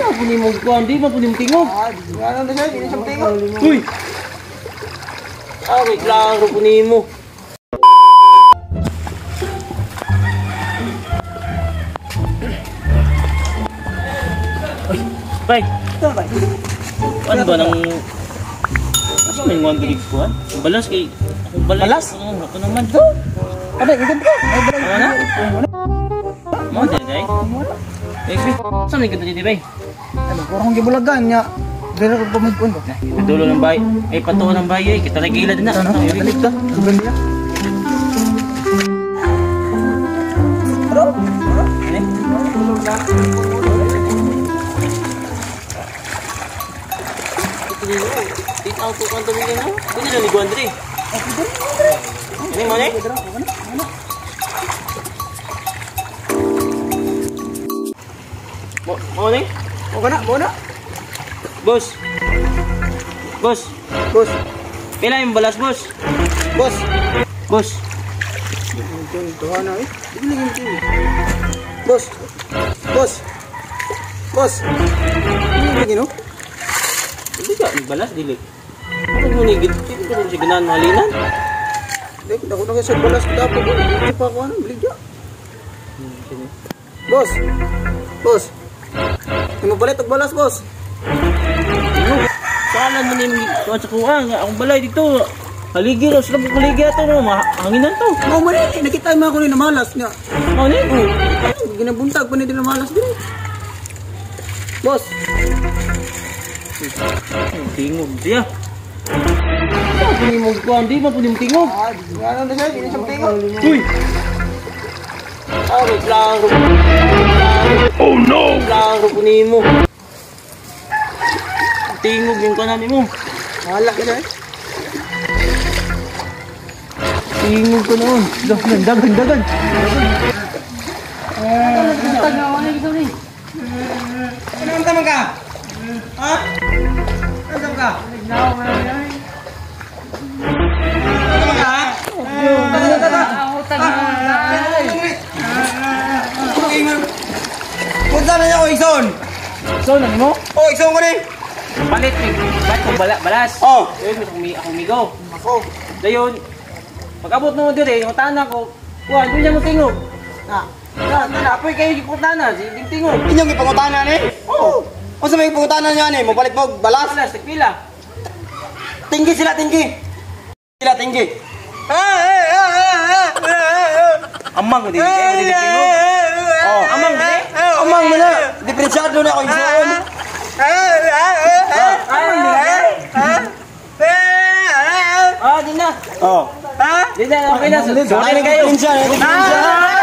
Ako ni mo kuan, di man puning tingog. Ano na siya? Hindi siya tingog. Uy. Klaro po nimo. Bay. Ano ba nang Asa may ngwan gid ko? Balas kay balas. Ako naman to. Ada ikan ko. Ano? Mo day. Baby, sa may ganda dito bay. Ano, kurang gibulagan niya. Dere ko pamigpon ko. Dulo ng bay. Ay patuwa ng bay ay kita nagila din na. Balik ka. Sugan niya. Bro. Di tahu tu kan tumingin no. Ini dah ni Guandri. Ini mana? Mau ni? Mau kana? Mau nak? Bos. Bos. Bos. Pila yung balas, bos? Bos. Bos. Tuhan na eh. Bos. Bos. Bos. Ini lagi no? Hindi ka, balas, dili. Ano mo ni gid? Hindi ko siya ganahan halinan. Dek, dako na sa balas kita po. Hindi pa ako ano, bligya. Bos. Bos. Imo balik og balas, bos. Saan mo ni kuan sa kuang, ang balay dito. Haligi raw sila mo haligi ato no, hanginan to. Mao man eh, nakita mo ako ni namalas nga. Ano ni? Ginabuntag pa ni din namalas din. Bos. Tingog siya. Ako ni mo kuan, di man puning tingog. Ano na siya? Hindi siya tingog. Uy. Klaro. Oh no. Klaro po nimo. Tingog yung kanan mo. Wala ka eh. Tingog ko noon. Dagan. Ano ang tama ka? Ha? Ano tama ka? Punta na niya ako, Ison! So, nani mo? Oh, Ison ko ni! Palit, ba't kung balas? Oh! Yun, akong migo. Ako! Dayon, pag-abot mo dire, yung tanan ko, kuha, doon niya mo tingog. Apoy kayo yung putana, yung tingog. Inyong ipangutanan eh? Oo! O sa may ipangutanan niya eh, mapalit mo balas? Balas, nagpila. Tinggi sila, tinggi! Sila, tinggi! Amang mo din, kayo din tingog. Oh, Amang mo din? amang mo na! Diferensyado na ako, Ison! Di na. Oh! Di na, okay na. Sorry na kayo. Diferensya, diferensya!